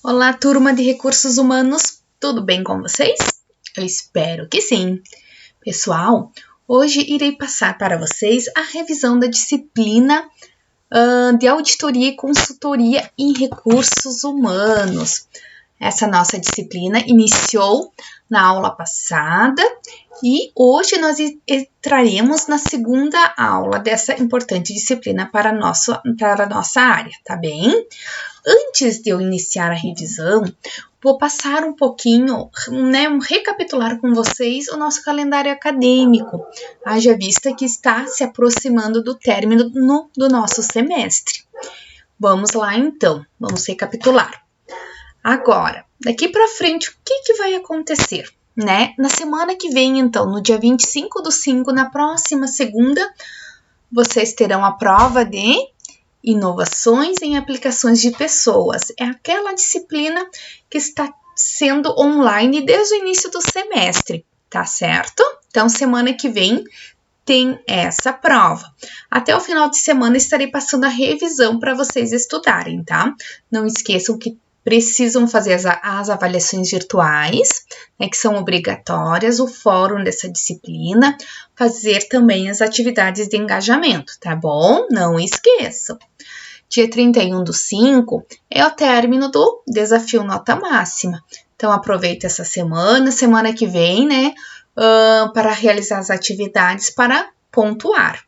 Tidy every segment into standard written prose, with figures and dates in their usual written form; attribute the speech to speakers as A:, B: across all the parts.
A: Olá, turma de Recursos Humanos, tudo bem com vocês? Eu espero que sim. Pessoal, hoje irei passar para vocês a revisão da disciplina de Auditoria e Consultoria em Recursos Humanos. Essa nossa disciplina iniciou na aula passada e hoje nós entraremos na segunda aula dessa importante disciplina para a nossa área, tá bem? Antes de eu iniciar a revisão, vou passar um pouquinho, recapitular com vocês o nosso calendário acadêmico, haja vista que está se aproximando do término do nosso semestre. Vamos lá então, vamos recapitular. Agora, daqui para frente, o que vai acontecer? Na semana que vem, então, no dia 25/5, na próxima segunda, vocês terão a prova de Inovações em Aplicações de Pessoas. É aquela disciplina que está sendo online desde o início do semestre, tá certo? Então, semana que vem tem essa prova. Até o final de semana estarei passando a revisão para vocês estudarem, tá? Não esqueçam que precisam fazer as avaliações virtuais, que são obrigatórias, o fórum dessa disciplina, fazer também as atividades de engajamento, tá bom? Não esqueçam. Dia 31/5 é o término do desafio nota máxima. Então, aproveita essa semana que vem, para realizar as atividades para pontuar.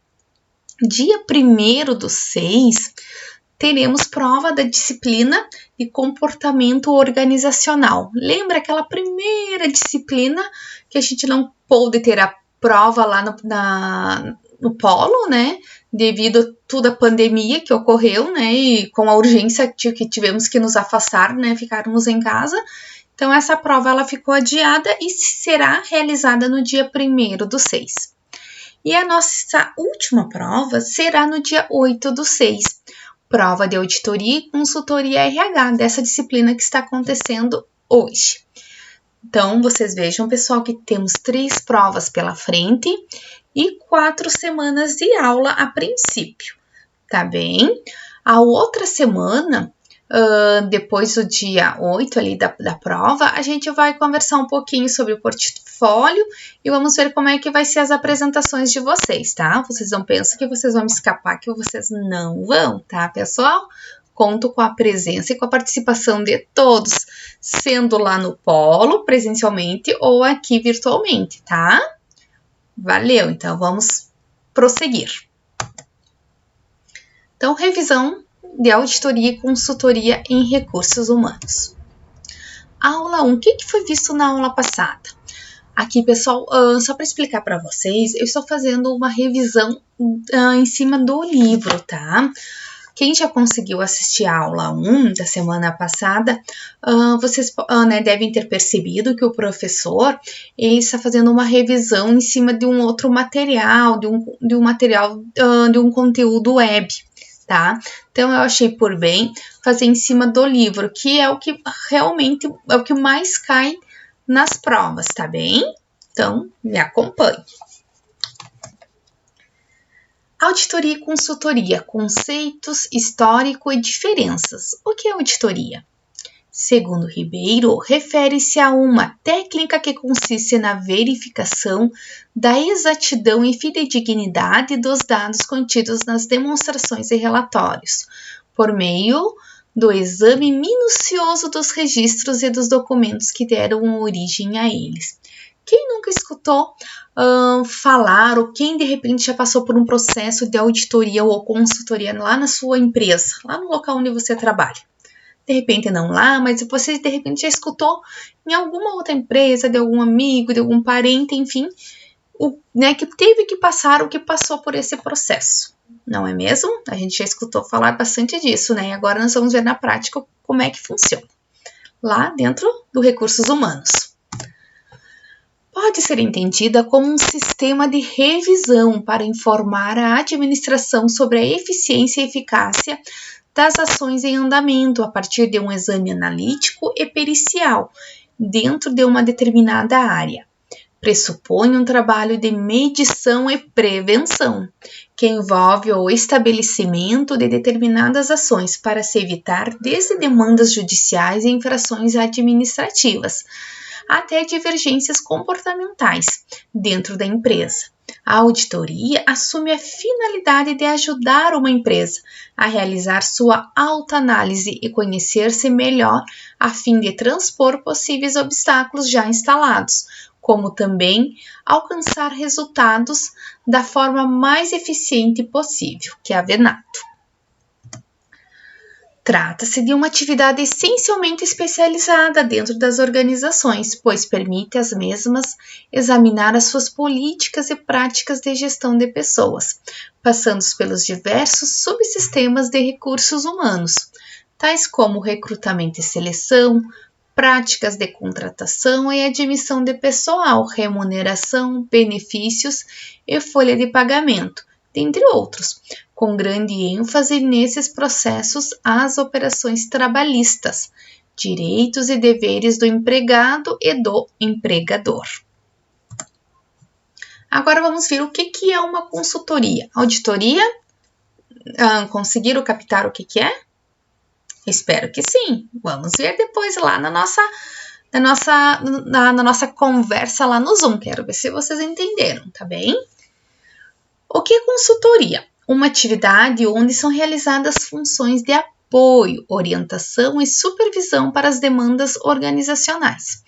A: Dia 1/6, teremos prova da disciplina de comportamento organizacional. Lembra aquela primeira disciplina que a gente não pôde ter a prova lá no polo, devido a toda a pandemia que ocorreu, e com a urgência que tivemos que nos afastar, ficarmos em casa. Então, essa prova ela ficou adiada e será realizada no dia 1/6. E a nossa última prova será no dia 8/6. Prova de Auditoria e Consultoria RH, dessa disciplina que está acontecendo hoje. Então, vocês vejam, pessoal, que temos 3 provas pela frente e 4 semanas de aula a princípio, tá bem? A outra semana, depois do dia 8 ali da prova, a gente vai conversar um pouquinho sobre o portfólio e vamos ver como é que vai ser as apresentações de vocês, tá? Vocês não pensam que vocês vão me escapar, que vocês não vão, tá, pessoal? Conto com a presença e com a participação de todos, sendo lá no polo, presencialmente, ou aqui virtualmente, tá? Valeu, então vamos prosseguir. Então, revisão de Auditoria e Consultoria em Recursos Humanos. Aula 1, o que foi visto na aula passada? Aqui, pessoal, só para explicar para vocês, eu estou fazendo uma revisão em cima do livro, tá? Quem já conseguiu assistir a aula 1 da semana passada, vocês devem ter percebido que o professor ele está fazendo uma revisão em cima de um outro material, de um conteúdo web, tá? Então, eu achei por bem fazer em cima do livro, que é o que realmente é o que mais cai nas provas, tá bem? Então, me acompanhe. Auditoria e consultoria, conceitos, histórico e diferenças. O que é auditoria? Segundo Ribeiro, refere-se a uma técnica que consiste na verificação da exatidão e fidedignidade dos dados contidos nas demonstrações e relatórios, por meio do exame minucioso dos registros e dos documentos que deram origem a eles. Quem nunca escutou falar ou quem de repente já passou por um processo de auditoria ou consultoria lá na sua empresa, lá no local onde você trabalha? De repente não lá, mas você de repente já escutou em alguma outra empresa, de algum amigo, de algum parente, enfim, que teve que passar ou que passou por esse processo, não é mesmo? A gente já escutou falar bastante disso, e agora nós vamos ver na prática como é que funciona, lá dentro do Recursos Humanos. Pode ser entendida como um sistema de revisão para informar a administração sobre a eficiência e eficácia das ações em andamento a partir de um exame analítico e pericial dentro de uma determinada área, pressupõe um trabalho de medição e prevenção, que envolve o estabelecimento de determinadas ações para se evitar desde demandas judiciais e infrações administrativas, até divergências comportamentais dentro da empresa. A auditoria assume a finalidade de ajudar uma empresa a realizar sua autoanálise e conhecer-se melhor a fim de transpor possíveis obstáculos já instalados, como também alcançar resultados da forma mais eficiente possível, que é a Venato. Trata-se de uma atividade essencialmente especializada dentro das organizações, pois permite às mesmas examinar as suas políticas e práticas de gestão de pessoas, passando pelos diversos subsistemas de recursos humanos, tais como recrutamento e seleção, práticas de contratação e admissão de pessoal, remuneração, benefícios e folha de pagamento, dentre outros, com grande ênfase nesses processos às operações trabalhistas, direitos e deveres do empregado e do empregador. Agora vamos ver o que é uma consultoria. Auditoria? Conseguiram captar o que é? Espero que sim. Vamos ver depois lá na nossa conversa lá no Zoom. Quero ver se vocês entenderam, tá bem? O que é consultoria? Uma atividade onde são realizadas funções de apoio, orientação e supervisão para as demandas organizacionais.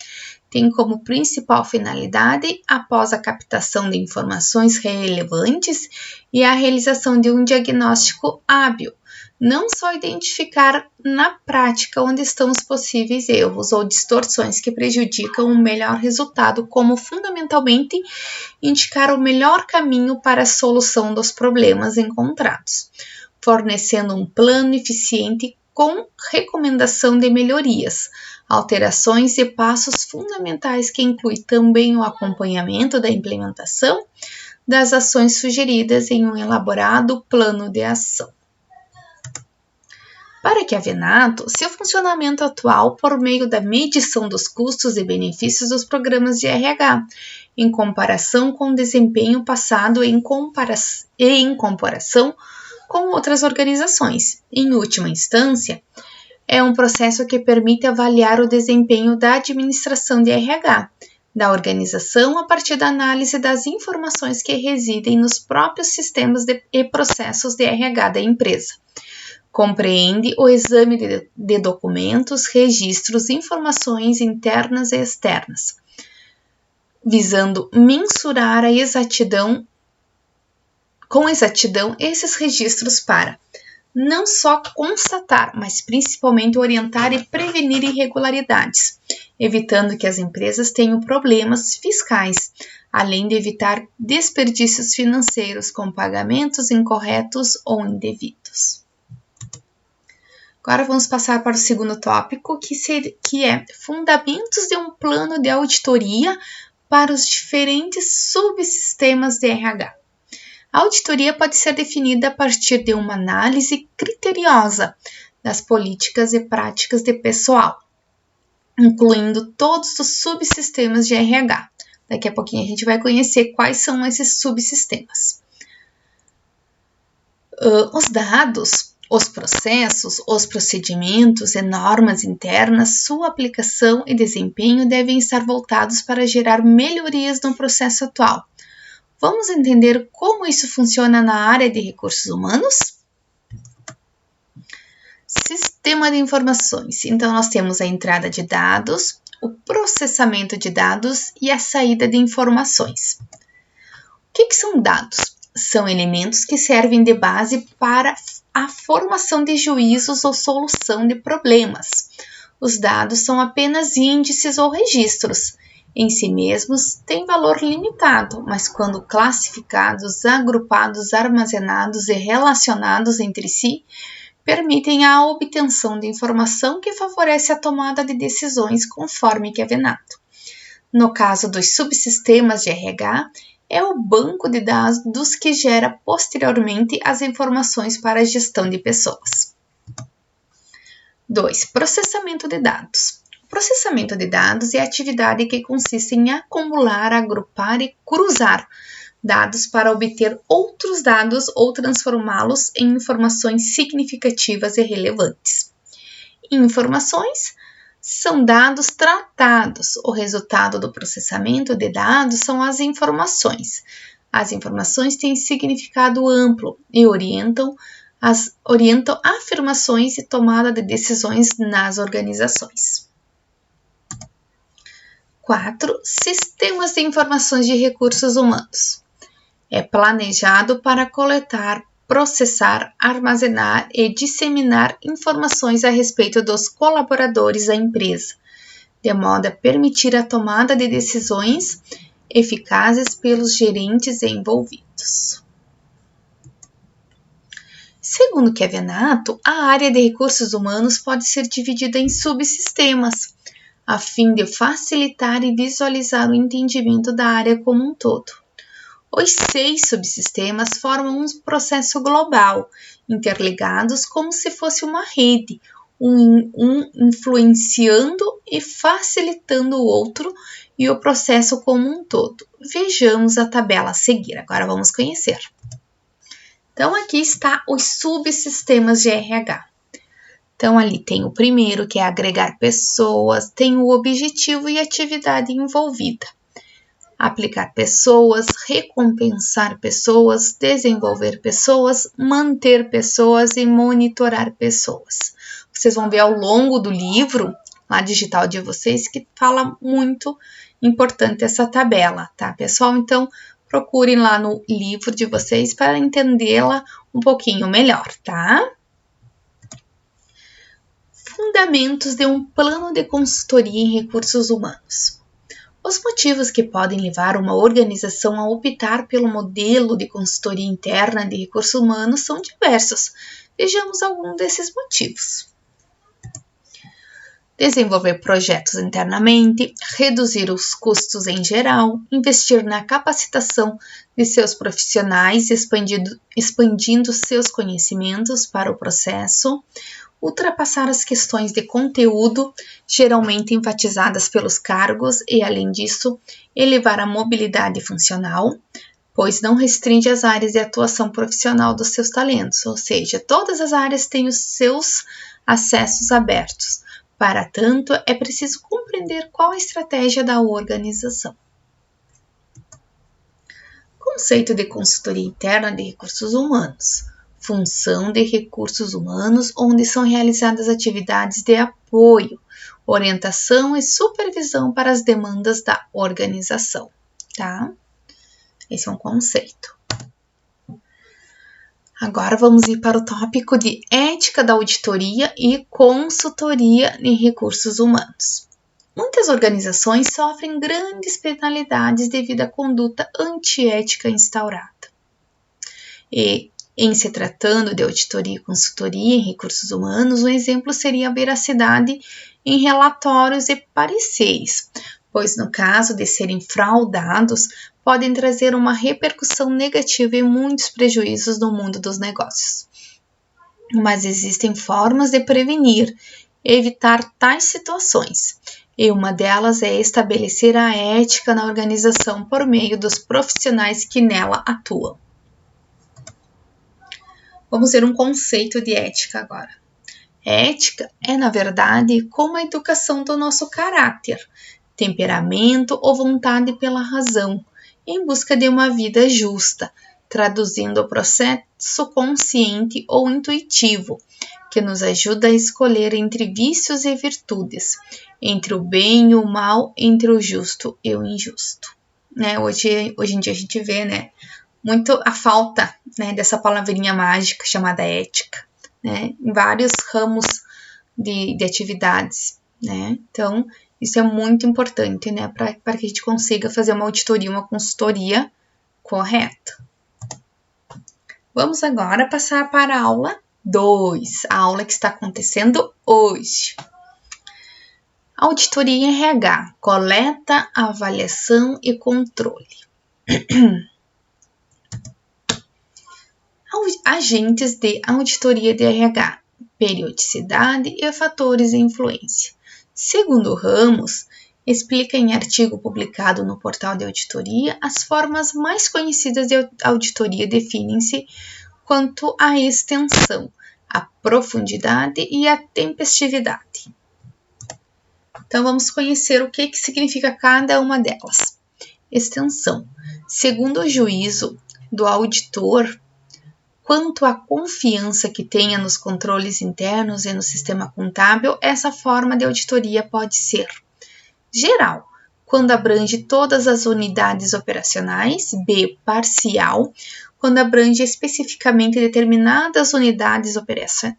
A: Tem como principal finalidade, após a captação de informações relevantes e a realização de um diagnóstico hábil, não só identificar na prática onde estão os possíveis erros ou distorções que prejudicam o melhor resultado, como fundamentalmente indicar o melhor caminho para a solução dos problemas encontrados, fornecendo um plano eficiente com recomendação de melhorias, alterações e passos fundamentais que inclui também o acompanhamento da implementação das ações sugeridas em um elaborado plano de ação. Para que a Venato, seu funcionamento atual por meio da medição dos custos e benefícios dos programas de RH, em comparação com o desempenho passado e em comparação com outras organizações. Em última instância, é um processo que permite avaliar o desempenho da administração de RH, da organização a partir da análise das informações que residem nos próprios sistemas e processos de RH da empresa. Compreende o exame de documentos, registros, informações internas e externas, visando mensurar com exatidão esses registros para não só constatar, mas principalmente orientar e prevenir irregularidades, evitando que as empresas tenham problemas fiscais, além de evitar desperdícios financeiros com pagamentos incorretos ou indevidos. Agora vamos passar para o segundo tópico, que é fundamentos de um plano de auditoria para os diferentes subsistemas de RH. A auditoria pode ser definida a partir de uma análise criteriosa das políticas e práticas de pessoal, incluindo todos os subsistemas de RH. Daqui a pouquinho a gente vai conhecer quais são esses subsistemas. Os dados, os processos, os procedimentos e normas internas, sua aplicação e desempenho devem estar voltados para gerar melhorias no processo atual. Vamos entender como isso funciona na área de recursos humanos? Sistema de informações. Então, nós temos a entrada de dados, o processamento de dados e a saída de informações. O que são dados? São elementos que servem de base para a formação de juízos ou solução de problemas. Os dados são apenas índices ou registros. Em si mesmos, têm valor limitado, mas quando classificados, agrupados, armazenados e relacionados entre si, permitem a obtenção de informação que favorece a tomada de decisões conforme que é Venato. No caso dos subsistemas de RH, é o banco de dados que gera posteriormente as informações para a gestão de pessoas. 2. Processamento de dados. O processamento de dados é a atividade que consiste em acumular, agrupar e cruzar dados para obter outros dados ou transformá-los em informações significativas e relevantes. Informações são dados tratados. O resultado do processamento de dados são as informações. As informações têm significado amplo e orientam afirmações e tomada de decisões nas organizações. 4. Sistemas de informações de recursos humanos. É planejado para coletar, processar, armazenar e disseminar informações a respeito dos colaboradores da empresa, de modo a permitir a tomada de decisões eficazes pelos gerentes envolvidos. Segundo Kevenato, a área de recursos humanos pode ser dividida em subsistemas, a fim de facilitar e visualizar o entendimento da área como um todo. Os 6 subsistemas formam um processo global, interligados como se fosse uma rede, um influenciando e facilitando o outro e o processo como um todo. Vejamos a tabela a seguir, agora vamos conhecer. Então, aqui está os subsistemas de RH. Então, ali tem o primeiro, que é agregar pessoas, tem o objetivo e atividade envolvida. Aplicar pessoas, recompensar pessoas, desenvolver pessoas, manter pessoas e monitorar pessoas. Vocês vão ver ao longo do livro, lá digital de vocês, que fala muito importante essa tabela, tá, pessoal? Então, procurem lá no livro de vocês para entendê-la um pouquinho melhor, tá? Fundamentos de um plano de consultoria em recursos humanos. Os motivos que podem levar uma organização a optar pelo modelo de consultoria interna de recursos humanos são diversos. Vejamos alguns desses motivos. Desenvolver projetos internamente, reduzir os custos em geral, investir na capacitação de seus profissionais, expandindo seus conhecimentos para o processo, ultrapassar as questões de conteúdo, geralmente enfatizadas pelos cargos, e, além disso, elevar a mobilidade funcional, pois não restringe as áreas de atuação profissional dos seus talentos, ou seja, todas as áreas têm os seus acessos abertos. Para tanto, é preciso compreender qual a estratégia da organização. Conceito de consultoria interna de recursos humanos. Função de recursos humanos, onde são realizadas atividades de apoio, orientação e supervisão para as demandas da organização, tá? Esse é um conceito. Agora vamos ir para o tópico de ética da auditoria e consultoria em recursos humanos. Muitas organizações sofrem grandes penalidades devido à conduta antiética instaurada. Em se tratando de auditoria e consultoria em recursos humanos, um exemplo seria a veracidade em relatórios e pareceres, pois no caso de serem fraudados, podem trazer uma repercussão negativa e muitos prejuízos no mundo dos negócios. Mas existem formas de prevenir e evitar tais situações, e uma delas é estabelecer a ética na organização por meio dos profissionais que nela atuam. Vamos ver um conceito de ética agora. Ética é, na verdade, como a educação do nosso caráter, temperamento ou vontade pela razão, em busca de uma vida justa, traduzindo o processo consciente ou intuitivo, que nos ajuda a escolher entre vícios e virtudes, entre o bem e o mal, entre o justo e o injusto. Hoje em dia a gente vê, muito a falta, dessa palavrinha mágica chamada ética, em vários ramos de atividades, Então, isso é muito importante, para que a gente consiga fazer uma auditoria, uma consultoria correta. Vamos agora passar para a aula 2, a aula que está acontecendo hoje. Auditoria em RH, coleta, avaliação e controle. Agentes de auditoria de RH, periodicidade e fatores de influência. Segundo Ramos, explica em artigo publicado no portal de auditoria, as formas mais conhecidas de auditoria definem-se quanto à extensão, a profundidade e a tempestividade. Então, vamos conhecer o que significa cada uma delas. Extensão. Segundo o juízo do auditor, quanto à confiança que tenha nos controles internos e no sistema contábil, essa forma de auditoria pode ser geral, quando abrange todas as unidades operacionais; B, parcial, quando abrange especificamente determinadas unidades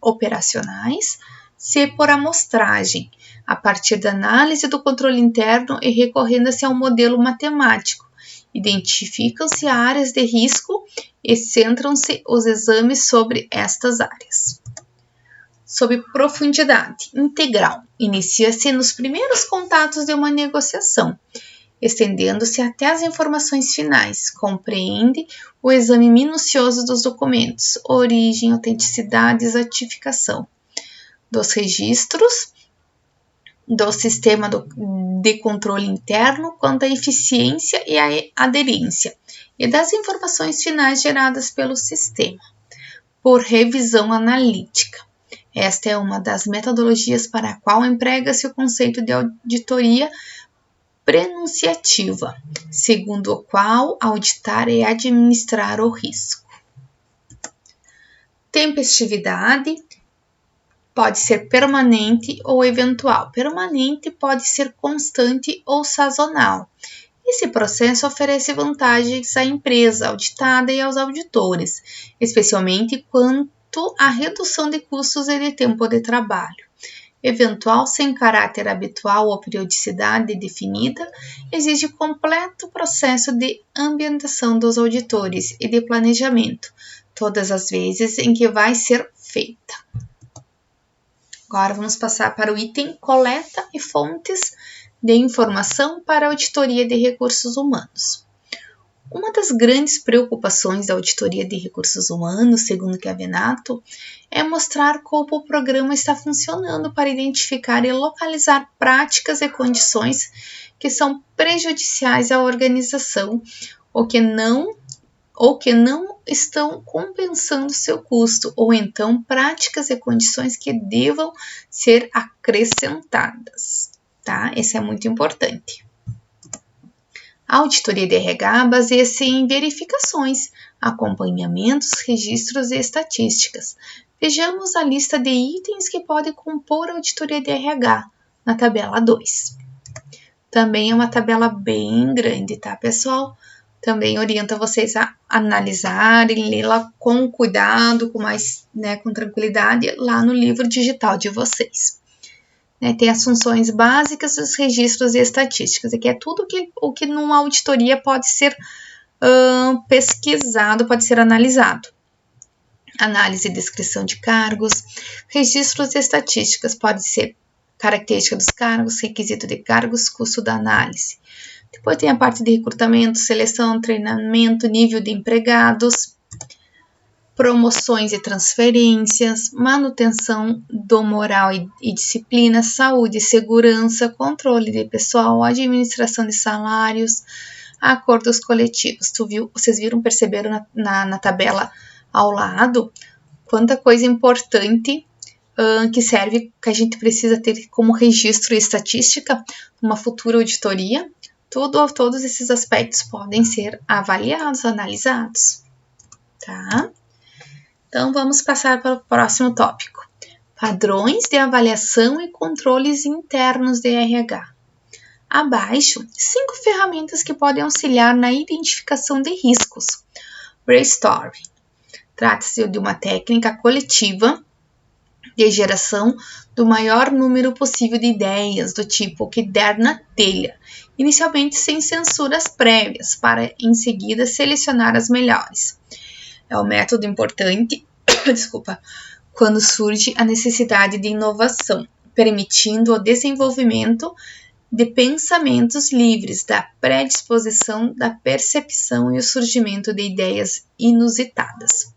A: operacionais; C, por amostragem, a partir da análise do controle interno e recorrendo-se a um modelo matemático. Identificam-se áreas de risco e centram-se os exames sobre estas áreas. Sob profundidade integral, inicia-se nos primeiros contatos de uma negociação, estendendo-se até as informações finais, compreende o exame minucioso dos documentos, origem, autenticidade e certificação, dos registros, do sistema de controle interno quanto à eficiência e à aderência, e das informações finais geradas pelo sistema, por revisão analítica. Esta é uma das metodologias para a qual emprega-se o conceito de auditoria prenunciativa, segundo o qual auditar é administrar o risco. Tempestividade pode ser permanente ou eventual. Permanente pode ser constante ou sazonal. Esse processo oferece vantagens à empresa auditada e aos auditores, especialmente quanto à redução de custos e de tempo de trabalho. Eventual, sem caráter habitual ou periodicidade definida, exige completo processo de ambientação dos auditores e de planejamento, todas as vezes em que vai ser feita. Agora vamos passar para o item coleta e fontes de informação para a auditoria de recursos humanos. Uma das grandes preocupações da auditoria de recursos humanos, segundo Chiavenato, é mostrar como o programa está funcionando para identificar e localizar práticas e condições que são prejudiciais à organização ou que não estão compensando seu custo, ou então práticas e condições que devam ser acrescentadas, tá? Isso é muito importante. A auditoria de RH baseia-se em verificações, acompanhamentos, registros e estatísticas. Vejamos a lista de itens que podem compor a auditoria de RH na tabela 2. Também é uma tabela bem grande, tá, pessoal? Também oriento vocês a analisarem, lê-la com cuidado, com tranquilidade, lá no livro digital de vocês. Tem as funções básicas, os registros e estatísticas. Aqui é tudo o que numa auditoria pode ser pesquisado, pode ser analisado. Análise e descrição de cargos, registros e estatísticas, pode ser característica dos cargos, requisito de cargos, custo da análise. Depois tem a parte de recrutamento, seleção, treinamento, nível de empregados, promoções e transferências, manutenção do moral e disciplina, saúde e segurança, controle de pessoal, administração de salários, acordos coletivos. Vocês perceberam na tabela ao lado quanta coisa importante que a gente precisa ter como registro e estatística numa futura auditoria. Todos esses aspectos podem ser avaliados, analisados, tá? Então, vamos passar para o próximo tópico. Padrões de avaliação e controles internos de RH. Abaixo, 5 ferramentas que podem auxiliar na identificação de riscos. Brainstorming. Trata-se de uma técnica coletiva de geração do maior número possível de ideias, do tipo que der na telha, inicialmente sem censuras prévias, para em seguida selecionar as melhores. É um método importante, quando surge a necessidade de inovação, permitindo o desenvolvimento de pensamentos livres, da predisposição, da percepção e o surgimento de ideias inusitadas.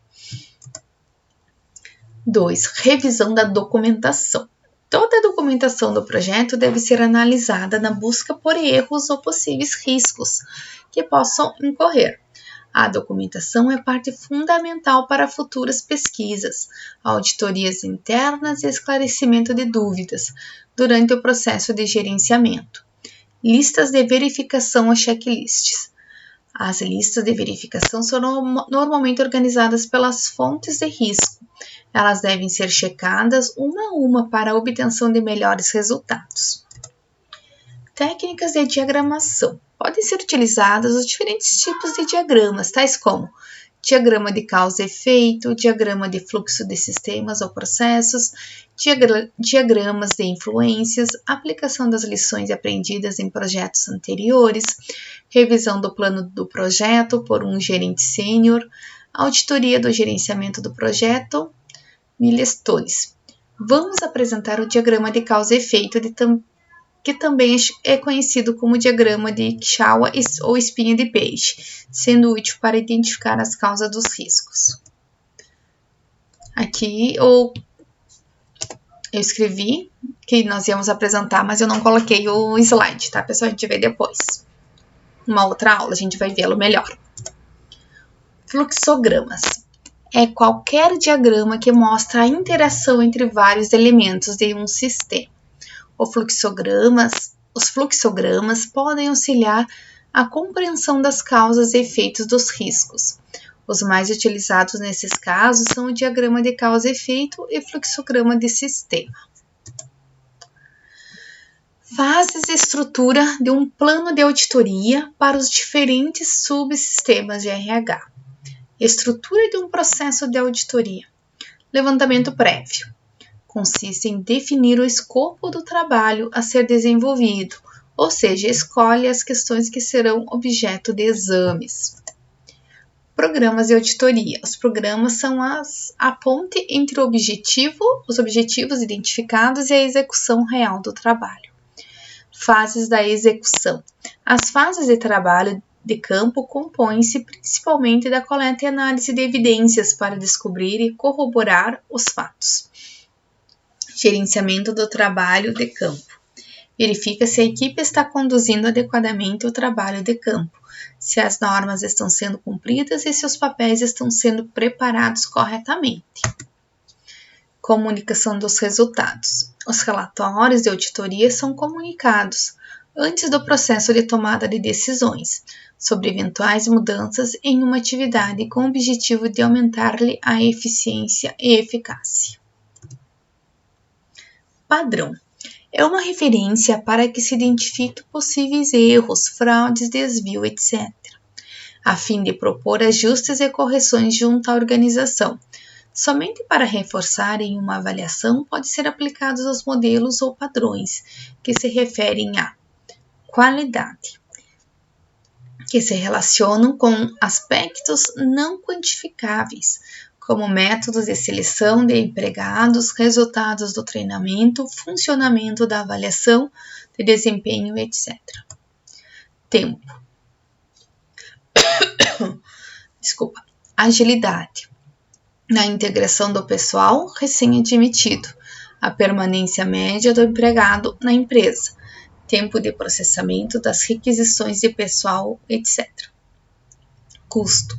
A: 2. Revisão da documentação. Toda a documentação do projeto deve ser analisada na busca por erros ou possíveis riscos que possam incorrer. A documentação é parte fundamental para futuras pesquisas, auditorias internas e esclarecimento de dúvidas durante o processo de gerenciamento. Listas de verificação ou checklists. As listas de verificação são normalmente organizadas pelas fontes de risco. Elas devem ser checadas uma a uma para a obtenção de melhores resultados. Técnicas de diagramação. Podem ser utilizados os diferentes tipos de diagramas, tais como diagrama de causa e efeito, diagrama de fluxo de sistemas ou processos, diagramas de influências, aplicação das lições aprendidas em projetos anteriores, revisão do plano do projeto por um gerente sênior, auditoria do gerenciamento do projeto, milestones. Vamos apresentar o diagrama de causa e efeito, que também é conhecido como diagrama de Shaw ou espinha de peixe, sendo útil para identificar as causas dos riscos. Aqui eu escrevi que nós íamos apresentar, mas eu não coloquei o slide, tá, pessoal? A gente vê depois. Uma outra aula, a gente vai vê-lo melhor. Fluxogramas. É qualquer diagrama que mostra a interação entre vários elementos de um sistema. Os fluxogramas podem auxiliar a compreensão das causas e efeitos dos riscos. Os mais utilizados nesses casos são o diagrama de causa e efeito e fluxograma de sistema. Fases e estrutura de um plano de auditoria para os diferentes subsistemas de RH. Estrutura de um processo de auditoria. Levantamento prévio. Consiste em definir o escopo do trabalho a ser desenvolvido, ou seja, escolhe as questões que serão objeto de exames. Programas de auditoria. Os programas são a ponte entre os objetivos identificados e a execução real do trabalho. Fases da execução. As fases de trabalho de campo compõem-se principalmente da coleta e análise de evidências para descobrir e corroborar os fatos. Gerenciamento do trabalho de campo. Verifica se a equipe está conduzindo adequadamente o trabalho de campo, se as normas estão sendo cumpridas e se os papéis estão sendo preparados corretamente. Comunicação dos resultados. Os relatórios de auditoria são comunicados antes do processo de tomada de decisões sobre eventuais mudanças em uma atividade com o objetivo de aumentar-lhe a eficiência e eficácia. Padrão. É uma referência para que se identifique possíveis erros, fraudes, desvio, etc., a fim de propor ajustes e correções junto à organização. Somente para reforçar em uma avaliação pode ser aplicados os modelos ou padrões que se referem à qualidade, que se relacionam com aspectos não quantificáveis, como métodos de seleção de empregados, resultados do treinamento, funcionamento da avaliação de desempenho, etc. Tempo. Agilidade. Na integração do pessoal recém-admitido, a permanência média do empregado na empresa, tempo de processamento das requisições de pessoal, etc. Custo.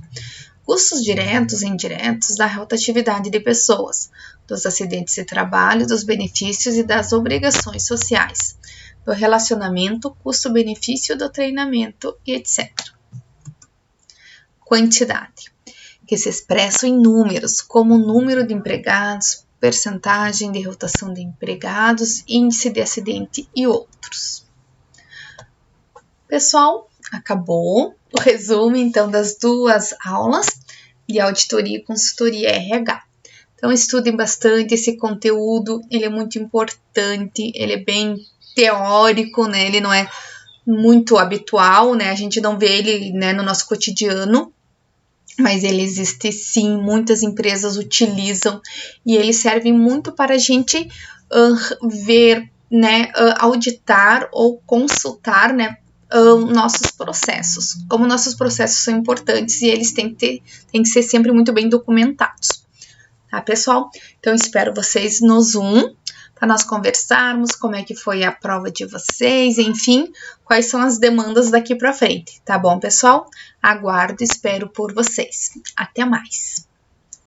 A: Custos diretos e indiretos da rotatividade de pessoas, dos acidentes de trabalho, dos benefícios e das obrigações sociais, do relacionamento, custo-benefício do treinamento e etc. Quantidade, que se expressa em números, como número de empregados, percentagem de rotação de empregados, índice de acidente e outros. Pessoal, acabou o resumo, então, das 2 aulas de auditoria e consultoria RH. Então, estudem bastante esse conteúdo, ele é muito importante, ele é bem teórico, né? Ele não é muito habitual, né? A gente não vê ele, né, no nosso cotidiano, mas ele existe sim, muitas empresas utilizam e ele serve muito para a gente ver, né, auditar ou consultar, né, nossos processos. Como nossos processos são importantes e eles têm que ser sempre muito bem documentados. Tá, pessoal? Então, espero vocês no Zoom para nós conversarmos como é que foi a prova de vocês, enfim, quais são as demandas daqui para frente, tá bom, pessoal? Aguardo, espero por vocês. Até mais!